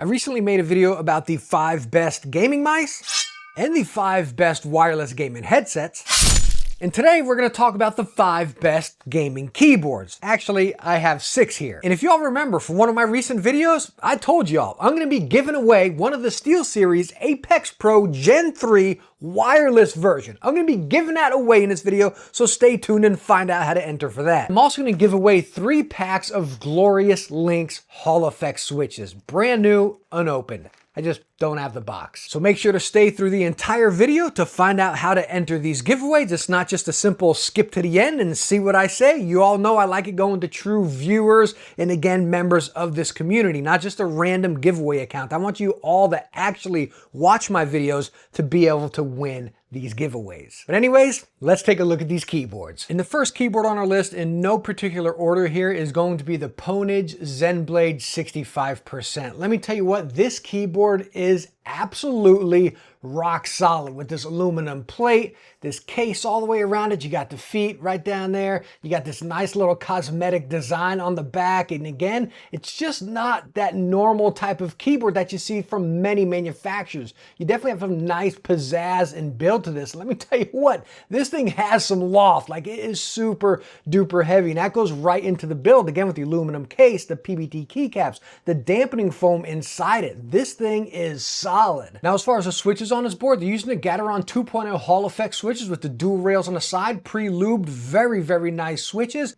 I recently made a video about the 5 best gaming mice and the 5 best wireless gaming headsets. And today we're going to talk about the 5 best gaming keyboards. Actually, I have 6 here. And if y'all remember from one of my recent videos, I told y'all I'm going to be giving away one of the SteelSeries Apex Pro Gen 3 wireless version. I'm going to be giving that away in this video, so stay tuned and find out how to enter for that. I'm also going to give away 3 packs of Glorious Links Hall Effect switches, brand new, unopened. I just don't have the box. So make sure to stay through the entire video to find out how to enter these giveaways. It's not just a simple skip to the end and see what I say. You all know I like it going to true viewers and, again, members of this community, not just a random giveaway account. I want you all that actually watch my videos to be able to win these giveaways. But anyways, let's take a look at these keyboards. And the first keyboard on our list, in no particular order here, is going to be the Ponage ZenBlade 65%. Let me tell you what, this keyboard is absolutely rock solid with this aluminum plate, this case all the way around it. You got the feet right down there. You got this nice little cosmetic design on the back. And again, it's just not that normal type of keyboard that you see from many manufacturers. You definitely have some nice pizzazz and build to this. Let me tell you what, this thing has some loft. Like, it is super duper heavy. And that goes right into the build. Again, with the aluminum case, the PBT keycaps, the dampening foam inside it. This thing is solid. Now, as far as the switches on this board, they're using the Gateron 2.0 Hall Effect switches with the dual rails on the side, pre-lubed, very, very nice switches.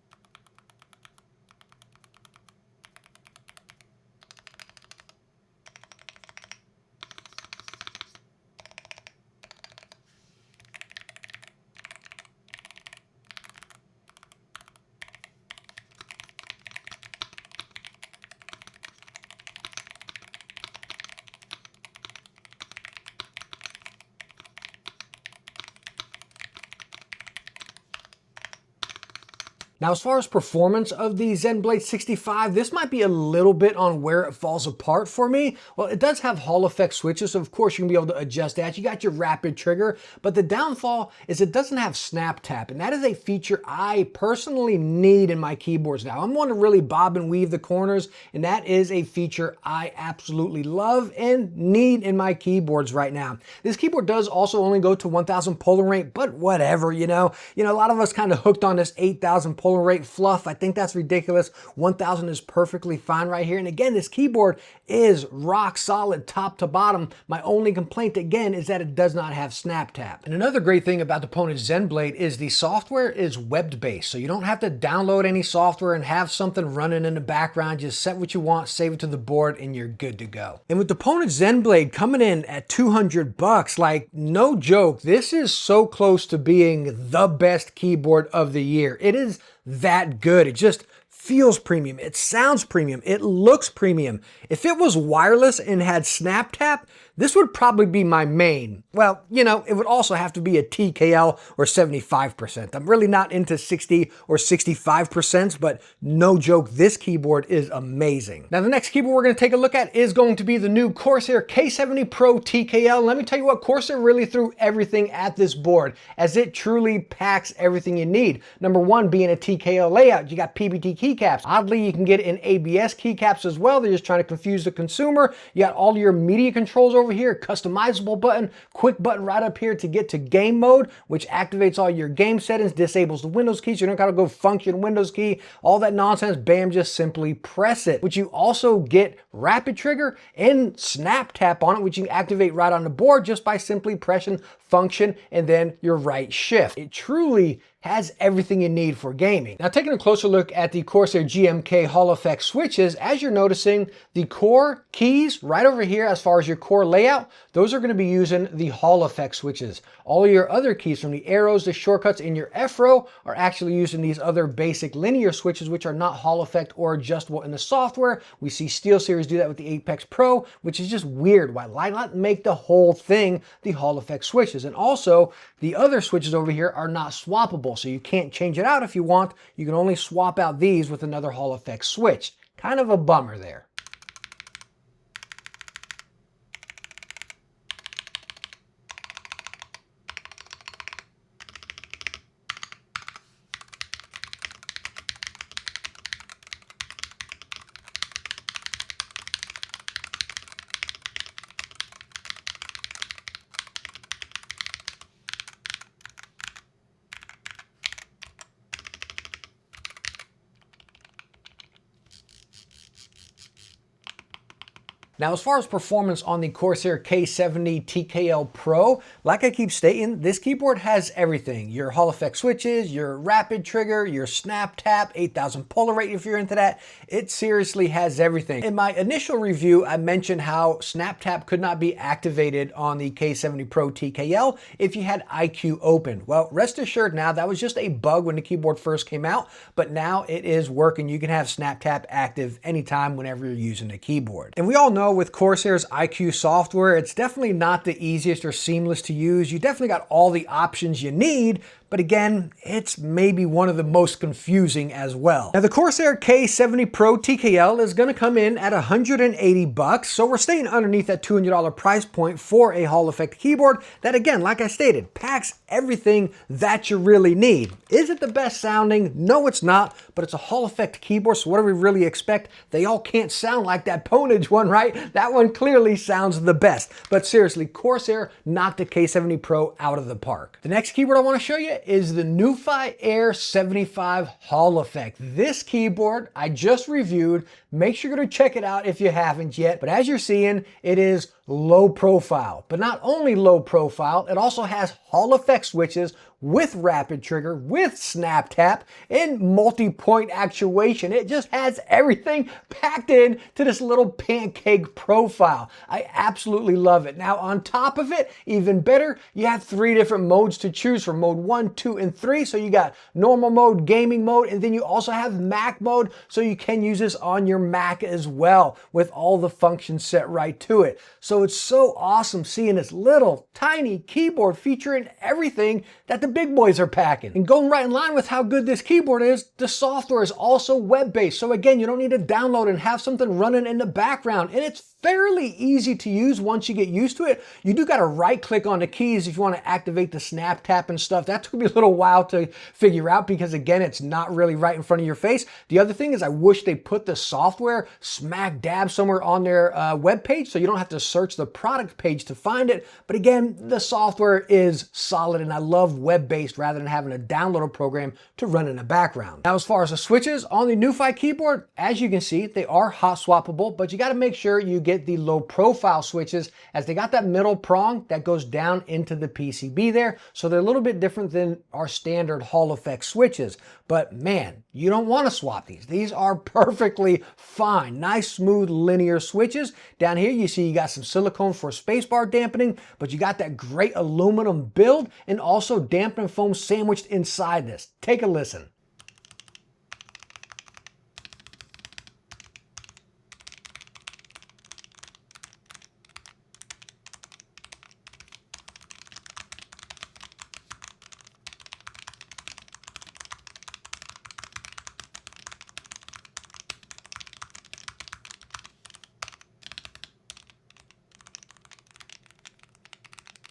Now, as far as performance of the ZenBlade 65, this might be a little bit on where it falls apart for me. Well, it does have Hall Effect switches, so of course you can be able to adjust that. You got your rapid trigger, but the downfall is it doesn't have snap tap, and that is a feature I personally need in my keyboards now. I'm one to really bob and weave the corners, and that is a feature I absolutely love and need in my keyboards right now. This keyboard does also only go to 1000 polling rate, but whatever, you know. A lot of us kind of hooked on this 8000 polling rate fluff. I think that's ridiculous. 1000 is perfectly fine right here. And again, this keyboard is rock solid top to bottom. My only complaint again is that it does not have snap tap. And another great thing about the Ponage ZenBlade is the software is web-based. So you don't have to download any software and have something running in the background. Just set what you want, save it to the board, and you're good to go. And with the Ponage ZenBlade coming in at $200, like, no joke, this is so close to being the best keyboard of the year. It is that good. It just feels premium. It sounds premium. It looks premium. If it was wireless and had snap tap, this would probably be my main. Well, it would also have to be a TKL or 75%. I'm really not into 60 or 65%, but no joke, this keyboard is amazing. Now, the next keyboard we're going to take a look at is going to be the new Corsair K70 Pro TKL. Let me tell you what, Corsair really threw everything at this board, as it truly packs everything you need. Number one, being a TKL layout, you got PBT keycaps. Oddly, you can get it in ABS keycaps as well. They're just trying to confuse the consumer. You got all your media controls over here, customizable button, quick button right up here to get to game mode, which activates all your game settings, disables the Windows key, so you don't gotta go function Windows key, all that nonsense. Bam, just simply press it. Which you also get rapid trigger and snap tap on it, which you can activate right on the board just by simply pressing function and then your right shift. It truly has everything you need for gaming. Now, taking a closer look at the Corsair GMK Hall Effect switches, as you're noticing, the core keys right over here, as far as your core layout, those are going to be using the Hall Effect switches. All of your other keys, from the arrows, the shortcuts, and your F row, are actually using these other basic linear switches, which are not Hall Effect or adjustable in the software. We see SteelSeries do that with the Apex Pro, which is just weird. Why not make the whole thing the Hall Effect switches? And also, the other switches over here are not swappable, so you can't change it out if you want. You can only swap out these with another Hall Effect switch. Kind of a bummer there. Now, as far as performance on the Corsair K70 TKL Pro, like I keep stating, this keyboard has everything. Your Hall effect switches, your rapid trigger, your snap tap, 8,000 polar rate if you're into that. It seriously has everything. In my initial review, I mentioned how snap tap could not be activated on the K70 Pro TKL if you had IQ open. Well, rest assured now, that was just a bug when the keyboard first came out, but now it is working. You can have snap tap active anytime whenever you're using the keyboard. And we all know with Corsair's IQ software, it's definitely not the easiest or seamless to use. You definitely got all the options you need, but again, it's maybe one of the most confusing as well. Now, the Corsair K70 Pro TKL is gonna come in at $180, so we're staying underneath that $200 price point for a Hall effect keyboard that, again, like I stated, packs everything that you really need. Is it the best sounding? No, it's not, but it's a Hall effect keyboard, so what do we really expect? They all can't sound like that Ponage one, right? That one clearly sounds the best. But seriously, Corsair knocked the K70 Pro out of the park. The next keyboard I wanna show you is the NuFi Air 75 Hall effect. This keyboard I just reviewed. Make sure to check it out if you haven't yet. But as you're seeing, it is low profile. But not only low profile, it also has Hall effect switches with rapid trigger, with snap tap, and multi-point actuation. It just has everything packed in to this little pancake profile. I absolutely love it. Now, on top of it, even better, you have 3 different modes to choose from: mode 1, 2, and 3. So you got normal mode, gaming mode, and then you also have Mac mode, so you can use this on your Mac as well with all the functions set right to it. So it's so awesome seeing this little tiny keyboard featuring everything that the big boys are packing. And going right in line with how good this keyboard is, the software is also web-based. So again, you don't need to download and have something running in the background. And it's fairly easy to use once you get used to it. You do got to right click on the keys if you want to activate the snap tap and stuff. That took me a little while to figure out because again, it's not really right in front of your face. The other thing is I wish they put the software smack dab somewhere on their web page so you don't have to search the product page to find it. But again, the software is solid and I love web-based rather than having to download a program to run in the background. Now, as far as the switches on the NuFi keyboard, as you can see, they are hot swappable, but you got to make sure you get the low profile switches as they got that middle prong that goes down into the PCB there. So they're a little bit different than our standard Hall effect switches. But man, you don't want to swap these. These are perfectly fine. Nice, smooth, linear switches. Down here, you see you got some silicone for spacebar dampening, but you got that great aluminum build and also dampening foam sandwiched inside this. Take a listen.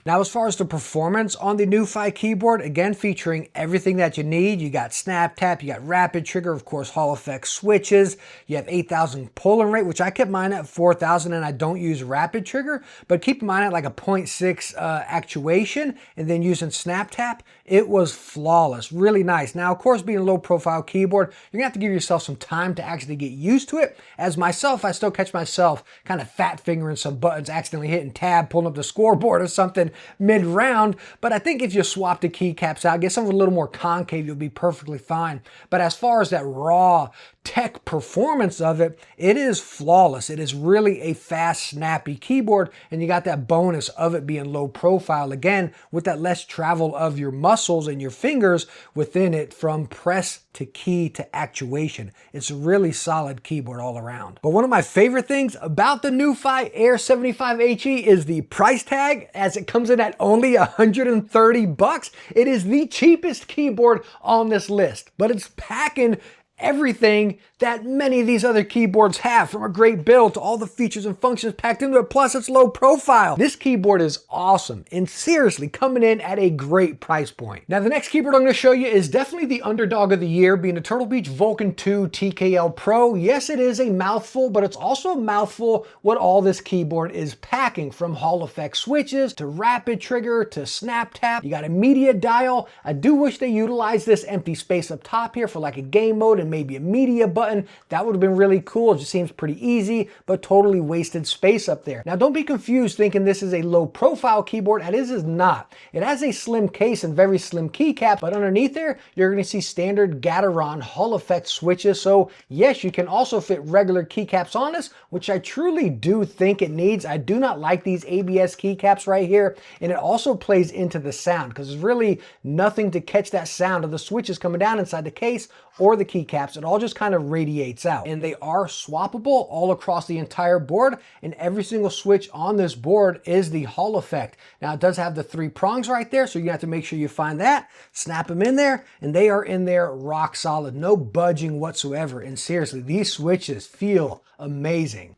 Now, as far as the performance on the NuFi keyboard, again, featuring everything that you need. You got snap tap, you got rapid trigger, of course, Hall effect switches. You have 8,000 polling rate, which I kept mine at 4,000 and I don't use rapid trigger, but keep mine at like a 0.6 actuation and then using snap tap. It was flawless, really nice. Now, of course, being a low profile keyboard, you're gonna have to give yourself some time to actually get used to it. As myself, I still catch myself kind of fat fingering some buttons, accidentally hitting tab, pulling up the scoreboard or something mid-round, but I think if you swap the keycaps out, get something a little more concave, you'll be perfectly fine. But as far as that raw tech performance of it, it is flawless. It is really a fast, snappy keyboard, and you got that bonus of it being low profile, again, with that less travel of your muscles and your fingers within it from press to key to actuation. It's a really solid keyboard all around. But one of my favorite things about the NuFi Air 75HE is the price tag, as it comes in at only $130. It is the cheapest keyboard on this list, but it's packing everything that many of these other keyboards have, from a great build to all the features and functions packed into it, plus it's low profile. This keyboard is awesome and seriously coming in at a great price point. Now, the next keyboard I'm going to show you is definitely the underdog of the year, being the Turtle Beach Vulcan 2 TKL Pro. Yes, it is a mouthful, but it's also a mouthful what all this keyboard is packing, from Hall effect switches to rapid trigger to snap tap. You got a media dial. I do wish they utilized this empty space up top here for like a game mode and and maybe a media button. That would have been really cool. It just seems pretty easy, but totally wasted space up there. Now don't be confused thinking this is a low profile keyboard. It is not. It has a slim case and very slim keycap, but underneath there, you're gonna see standard Gateron Hall effect switches. So yes, you can also fit regular keycaps on this, which I truly do think it needs. I do not like these ABS keycaps right here. And it also plays into the sound because there's really nothing to catch that sound of the switches coming down inside the case or the keycaps. It all just kind of radiates out. And they are swappable all across the entire board, and every single switch on this board is the Hall effect. Now it does have the 3 prongs right there, so you have to make sure you find that, snap them in there, and they are in there rock solid, no budging whatsoever. And seriously, these switches feel amazing.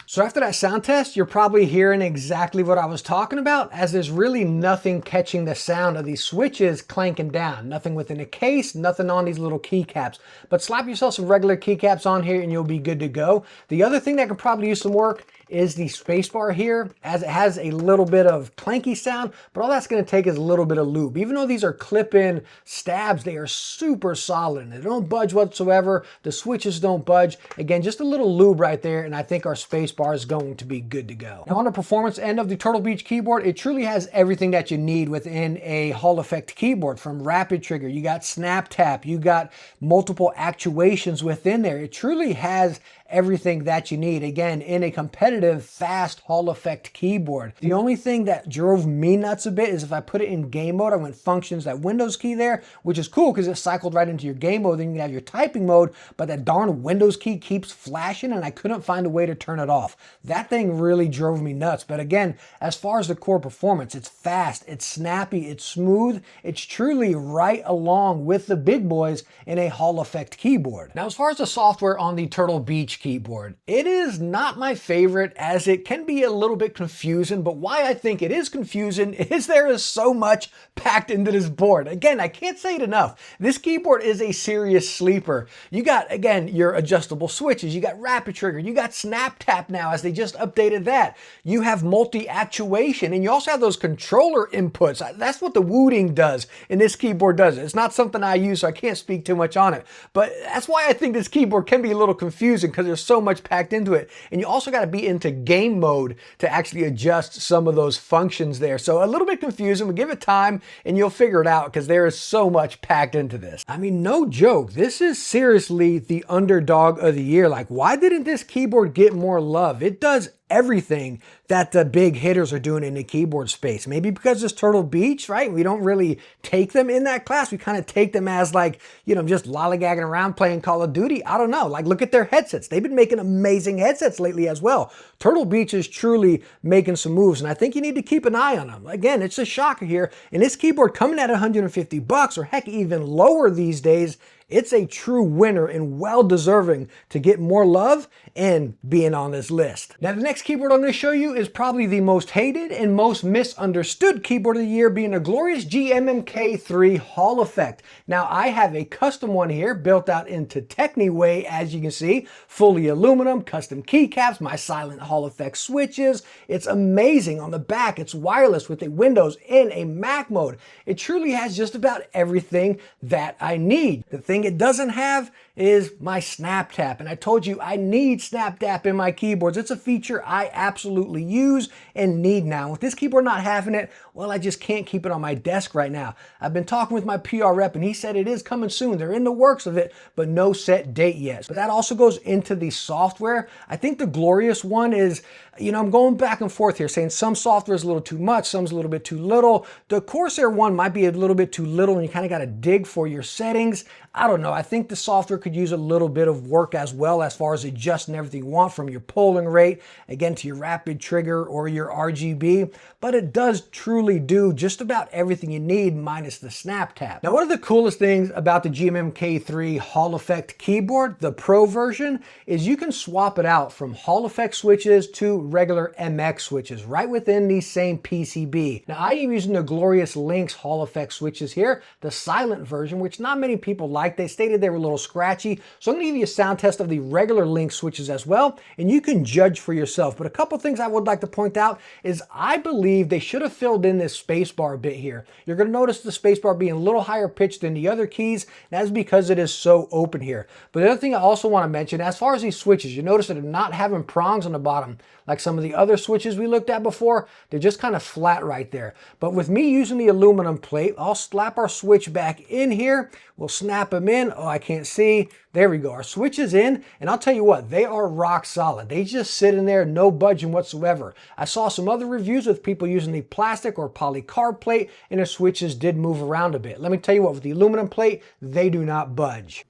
So after that sound test, you're probably hearing exactly what I was talking about, as there's really nothing catching the sound of these switches clanking down. Nothing within a case, nothing on these little keycaps. But slap yourself some regular keycaps on here and you'll be good to go. The other thing that could probably use some work is the spacebar here, as it has a little bit of clanky sound, but all that's going to take is a little bit of lube. Even though these are clip-in stabs, they are super solid and they don't budge whatsoever. The switches don't budge. Again, just a little lube right there, and I think our spacebar is going to be good to go. Now on the performance end of the Turtle Beach keyboard, it truly has everything that you need within a Hall effect keyboard. From rapid trigger, you got snap tap, you got multiple actuations within there. It truly has everything that you need, again, in a competitive, fast Hall effect keyboard. The only thing that drove me nuts a bit is if I put it in game mode, I went functions, that Windows key there, which is cool because it cycled right into your game mode, then you can have your typing mode, but that darn Windows key keeps flashing and I couldn't find a way to turn it off. That thing really drove me nuts. But again, as far as the core performance, it's fast, it's snappy, it's smooth, it's truly right along with the big boys in a Hall effect keyboard. Now, as far as the software on the Turtle Beach keyboard, it is not my favorite, as it can be a little bit confusing, but why I think it is confusing is there is so much packed into this board. Again, I can't say it enough. This keyboard is a serious sleeper. You got, again, your adjustable switches, you got rapid trigger, you got snap tap now as they just updated that. You have multi-actuation, and you also have those controller inputs. That's what the Wooting does, and this keyboard does it. It's not something I use, so I can't speak too much on it, but that's why I think this keyboard can be a little confusing, because there's so much packed into it. And you also got to be into game mode to actually adjust some of those functions there. So a little bit confusing, but give it time and you'll figure it out, because there is so much packed into this. I mean, no joke, this is seriously the underdog of the year. Like, why didn't this keyboard get more love? It does everything that the big hitters are doing in the keyboard space. Maybe because it's Turtle Beach, right? We don't really take them in that class. We kind of take them as, like, you know, just lollygagging around playing Call of Duty. I don't know. Like, look at their headsets. They've been making amazing headsets lately as well. Turtle Beach is truly making some moves, and I think you need to keep an eye on them. Again, it's a shocker here. And this keyboard coming at $150, or heck, even lower these days, it's a true winner and well deserving to get more love and being on this list. Now, the next keyboard I'm going to show you is probably the most hated and most misunderstood keyboard of the year, being a glorious GMMK3 Hall effect. Now, I have a custom one here built out into Techne way, as you can see, fully aluminum, custom keycaps, my silent Hall effect switches. It's amazing. On the back, it's wireless with a Windows and a Mac mode. It truly has just about everything that I need. The thing it doesn't have is my snap tap, and I told you I need snap tap in my keyboards. It's a feature I absolutely use and need now. With this keyboard not having it, well, I just can't keep it on my desk right now. I've been talking with my PR rep and he said it is coming soon. They're in the works of it, but no set date yet. But that also goes into the software. I think the glorious one is, you know, I'm going back and forth here saying some software is a little too much, some's a little bit too little. The Corsair one might be a little bit too little and you kind of got to dig for your settings. I don't know. I think the software could use a little bit of work as well as far as adjusting everything you want, from your polling rate, again, to your rapid trigger or your RGB, but it does truly do just about everything you need minus the snap tap. Now, one of the coolest things about the GMMK3 Hall Effect keyboard, the Pro version, is you can swap it out from Hall Effect switches to regular MX switches right within the same PCB. Now, I am using the Glorious Lynx Hall Effect switches here, the silent version, which not many people like. They stated they were a little scratchy, so I'm going to give you a sound test of the regular Lynx switches as well, and you can judge for yourself. But a couple things I would like to point out is I believe they should have filled in this spacebar bit here. You're going to notice the spacebar being a little higher pitched than the other keys, and that's because it is so open here. But the other thing I also want to mention, as far as these switches, you notice that they're not having prongs on the bottom like some of the other switches we looked at before. They're just kind of flat right there. But with me using the aluminum plate, I'll slap our switch back in here. We'll snap them in. Oh, I can't see. There we go. Our switch is in, and I'll tell you what, they are rock solid. They just sit in there, no budging whatsoever. I saw some other reviews with people using the plastic or polycarb plate, and their switches did move around a bit. Let me tell you what, with the aluminum plate, they do not budge.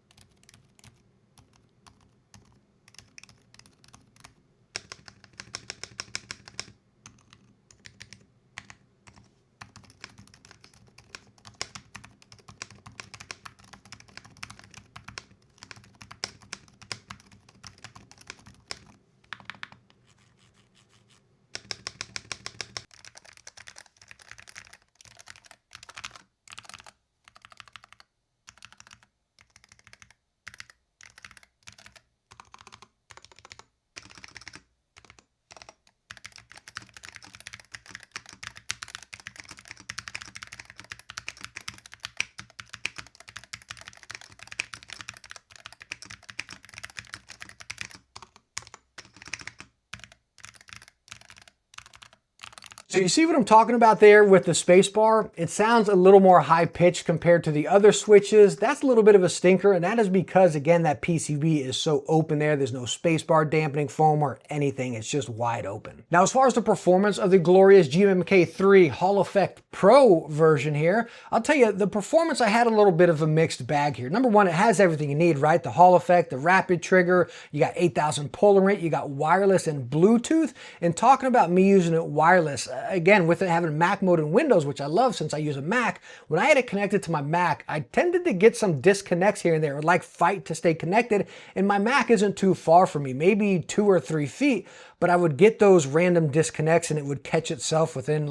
So you see what I'm talking about there with the spacebar? It sounds a little more high pitched compared to the other switches. That's a little bit of a stinker, and that is because, again, that PCB is so open there. There's no spacebar dampening foam or anything. It's just wide open. Now, as far as the performance of the glorious GMMK3 Hall Effect Pro version here, I'll tell you, the performance, I had a little bit of a mixed bag here. Number one, it has everything you need, right? The Hall Effect, the rapid trigger, you got 8,000 polling rate, you got wireless and Bluetooth. And talking about me using it wireless, again, with it having Mac mode and Windows, which I love since I use a Mac, when I had it connected to my Mac, I tended to get some disconnects here and there, like fight to stay connected, and my Mac isn't too far from me, maybe 2 or 3 feet, but I would get those random disconnects and it would catch itself within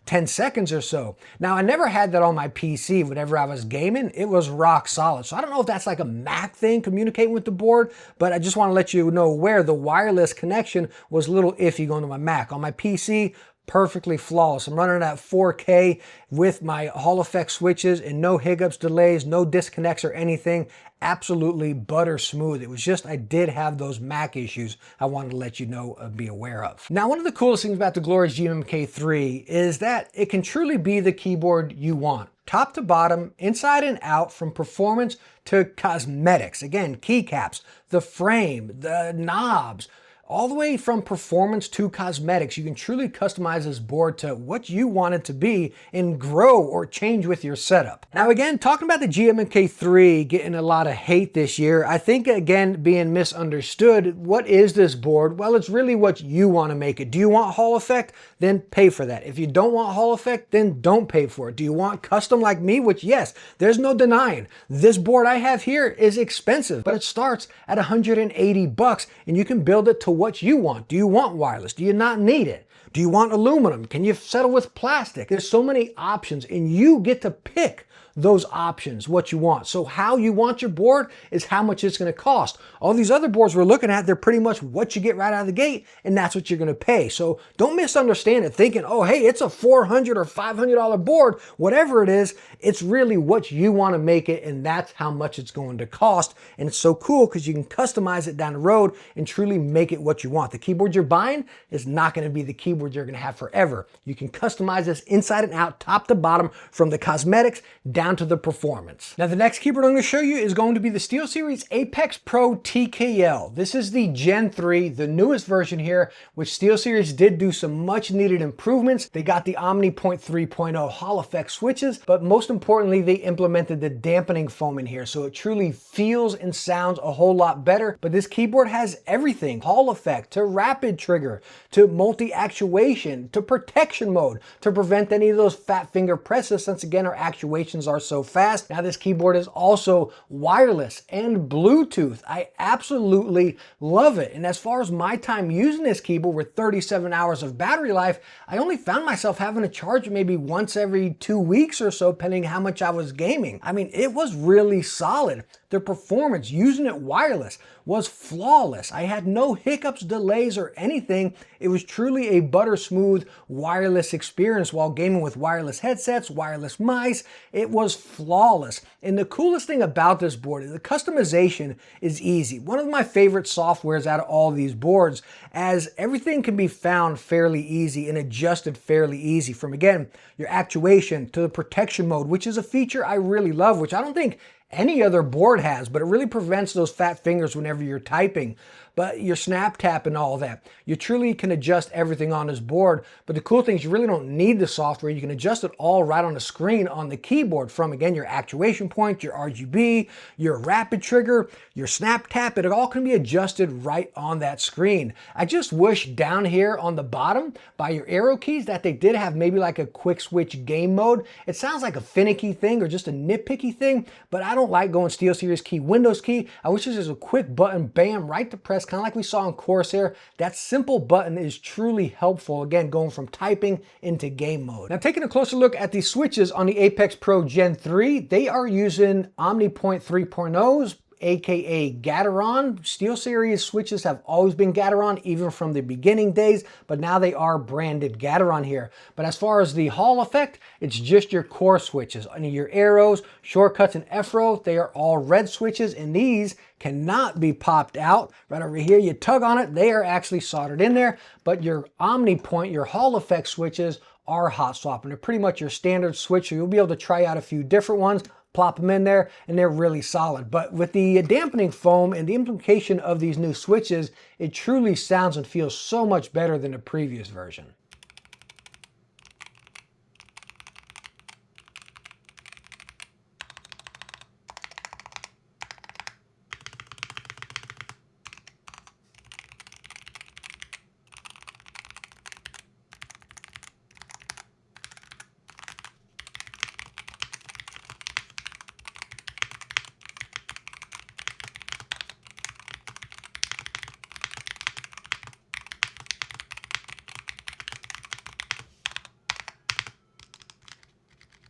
10 seconds or so. Now, I never had that on my PC. Whenever I was gaming, it was rock solid. So I don't know if that's like a Mac thing communicating with the board, but I just want to let you know where the wireless connection was a little iffy going to my Mac. On my PC, perfectly flawless. I'm running at 4K with my Hall Effect switches and no hiccups, delays, no disconnects or anything. Absolutely butter smooth. It was just, I did have those Mac issues I wanted to let you know, be aware of. Now, one of the coolest things about the glorious GMMK3 is that it can truly be the keyboard you want. Top to bottom, inside and out, from performance to cosmetics. Again, keycaps, the frame, the knobs, all the way from performance to cosmetics. You can truly customize this board to what you want it to be and grow or change with your setup. Now, again, talking about the GMMK3 getting a lot of hate this year, I think, again, being misunderstood. What is this board? Well, it's really what you want to make it. Do you want Hall Effect? Then pay for that. If you don't want Hall Effect, then don't pay for it. Do you want custom like me? Which, yes, there's no denying. This board I have here is expensive, but it starts at $180 and you can build it to what you want. Do you want wireless? Do you not need it? Do you want aluminum? Can you settle with plastic? There's so many options and you get to pick those options, what you want. So how you want your board is how much it's going to cost. All these other boards we're looking at, they're pretty much what you get right out of the gate, and that's what you're going to pay. So don't misunderstand it thinking, oh, hey, it's a $400 or $500 board. Whatever it is, it's really what you want to make it, and that's how much it's going to cost. And it's so cool because you can customize it down the road and truly make it what you want. The keyboard you're buying is not going to be the keyboard keyboard you're gonna have forever. You can customize this inside and out, top to bottom, from the cosmetics down to the performance. Now the next keyboard I'm gonna show you is going to be the SteelSeries Apex Pro TKL. This is the Gen 3, the newest version here, which SteelSeries did do some much needed improvements. They got the OmniPoint 3.0 Hall effect switches, but most importantly, they implemented the dampening foam in here, so it truly feels and sounds a whole lot better. But this keyboard has everything: Hall effect, to rapid trigger, to multi-actuation, to protection mode, to prevent any of those fat finger presses, since again, our actuations are so fast. Now this keyboard is also wireless and Bluetooth. I absolutely love it. And as far as my time using this keyboard with 37 hours of battery life, I only found myself having to charge it maybe once every 2 weeks or so, depending how much I was gaming. I mean, it was really solid. The performance using it wireless was flawless. I had no hiccups, delays, or anything. It was truly a butter smooth wireless experience while gaming with wireless headsets, wireless mice. It was flawless. And the coolest thing about this board is the customization is easy. One of my favorite softwares out of all of these boards, as everything can be found fairly easy and adjusted fairly easy, from again, your actuation to the protection mode, which is a feature I really love, which I don't think any other board has, but it really prevents those fat fingers whenever you're typing. But your snap tap and all that, you truly can adjust everything on this board. But the cool thing is you really don't need the software. You can adjust it all right on the screen on the keyboard, from again, your actuation point, your RGB, your rapid trigger, your snap tap. It all can be adjusted right on that screen. I just wish down here on the bottom by your arrow keys that they did have maybe like a quick switch game mode. It sounds like a finicky thing or just a nitpicky thing, but I don't like going SteelSeries key, Windows key. I wish there was a quick button, bam, right to press, kind of like we saw in Corsair. That simple button is truly helpful, again, going from typing into game mode. Now, taking a closer look at the switches on the Apex Pro Gen 3, they are using OmniPoint 3.0s, aka Gateron. SteelSeries switches have always been Gateron, even from the beginning days, but now they are branded Gateron here. But as far as the Hall effect, it's just your core switches. And your arrows, shortcuts, and F-row, they are all red switches, and these cannot be popped out. Right over here, you tug on it, they are actually soldered in there, but your OmniPoint, your Hall effect switches are hot swap, and they're pretty much your standard switch, so you'll be able to try out a few different ones, plop them in there, and they're really solid. But with the dampening foam and the implementation of these new switches, it truly sounds and feels so much better than the previous version.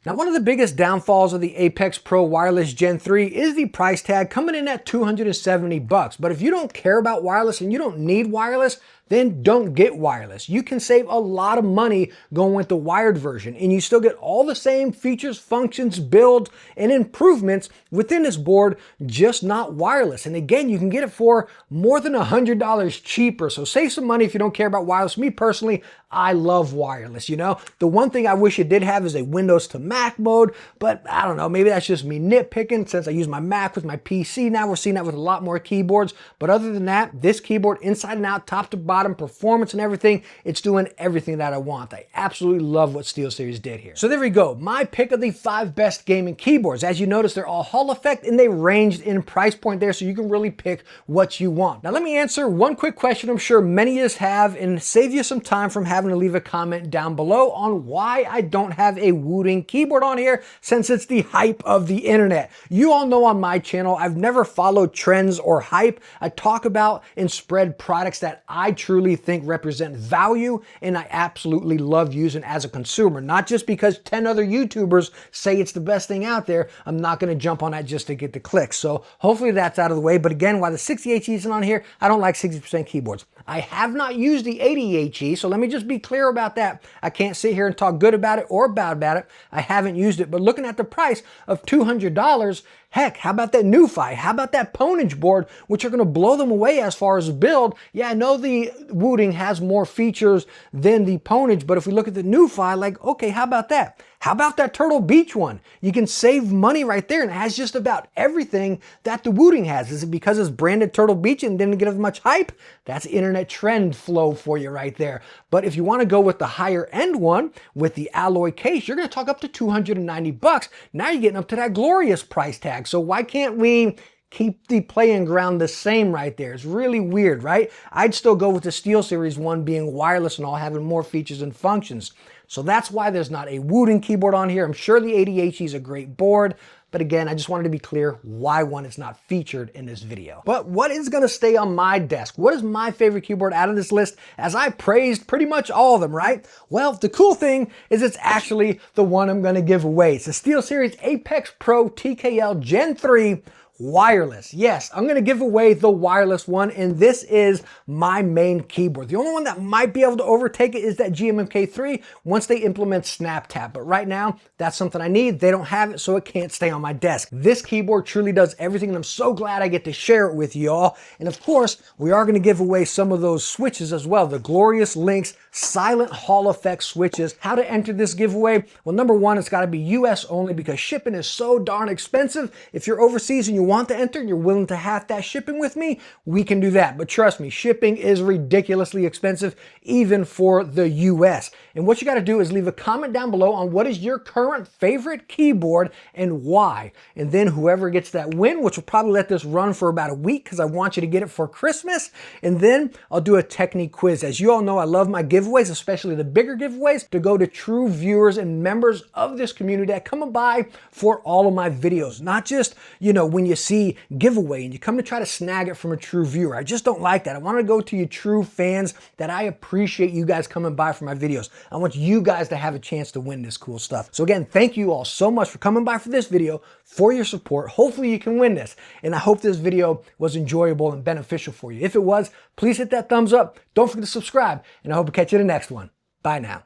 Now, one of the biggest downfalls of the Apex Pro Wireless Gen 3 is the price tag coming in at $270. But if you don't care about wireless and you don't need wireless, then don't get wireless. You can save a lot of money going with the wired version, and you still get all the same features, functions, builds, and improvements within this board, just not wireless. And again, you can get it for more than $100 cheaper. So save some money if you don't care about wireless. Me personally, I love wireless, you know? The one thing I wish it did have is a Windows to Mac mode, but I don't know, maybe that's just me nitpicking since I use my Mac with my PC now. We're seeing that with a lot more keyboards. But other than that, this keyboard inside and out, top to bottom, performance and everything, it's doing everything that I want. I absolutely love what SteelSeries did here. So there we go, my pick of the 5 best gaming keyboards. As you notice, they're all Hall effect and they ranged in price point there, so you can really pick what you want. Now let me answer one quick question I'm sure many of us have, and save you some time from having to leave a comment down below on why I don't have a Wooting keyboard on here, since it's the hype of the internet. You all know on my channel, I've never followed trends or hype. I talk about and spread products that I truly think represent value and I absolutely love using as a consumer. Not just because 10 other YouTubers say it's the best thing out there. I'm not going to jump on that just to get the clicks. So hopefully that's out of the way. But again, while the 60HE isn't on here, I don't like 60% keyboards. I have not used the 80HE, so let me just be clear about that. I can't sit here and talk good about it or bad about it. I haven't used it, but looking at the price of $200, heck, how about that NuFi? How about that Ponage board, which are going to blow them away as far as build? Yeah, I know the Wooting has more features than the Ponage, but if we look at the NuFi, like, okay, how about that? How about that Turtle Beach one? You can save money right there, and it has just about everything that the Wooting has. Is it because it's branded Turtle Beach and didn't get as much hype? That's internet trend flow for you right there. But if you want to go with the higher end one with the alloy case, you're going to talk up to $290. Now you're getting up to that glorious price tag. So why can't we keep the playing ground the same right there? It's really weird, right? I'd still go with the SteelSeries one being wireless and all, having more features and functions. So that's why there's not a Wooting keyboard on here. I'm sure the 80HE is a great board, but again, I just wanted to be clear why one is not featured in this video. But what is gonna stay on my desk? What is my favorite keyboard out of this list, as I praised pretty much all of them, right? Well, the cool thing is it's actually the one I'm gonna give away. It's the SteelSeries Apex Pro TKL Gen 3 wireless. Yes, I'm going to give away the wireless one, and this is my main keyboard. The only one that might be able to overtake it is that GMMK3 once they implement SnapTap, but right now that's something I need. They don't have it, so it can't stay on my desk. This keyboard truly does everything, and I'm so glad I get to share it with y'all. And of course, we are going to give away some of those switches as well, the Glorious Lynx Silent Hall Effect switches. How to enter this giveaway? Well, number one, it's got to be US only because shipping is so darn expensive. If you're overseas and you want to enter and you're willing to half that shipping with me, we can do that. But trust me, shipping is ridiculously expensive, even for the US. And what you got to do is leave a comment down below on what is your current favorite keyboard and why. And then whoever gets that win, which will probably let this run for about a week because I want you to get it for Christmas. And then I'll do a Techne quiz. As you all know, I love my giveaways, especially the bigger giveaways, to go to true viewers and members of this community that come by for all of my videos. Not just, you know, when you see giveaway and you come to try to snag it from a true viewer. I just don't like that. I want to go to you true fans that I appreciate you guys coming by for my videos. I want you guys to have a chance to win this cool stuff. So again, thank you all so much for coming by for this video, for your support. Hopefully you can win this. And I hope this video was enjoyable and beneficial for you. If it was, please hit that thumbs up. Don't forget to subscribe. And I hope to catch you in the next one. Bye now.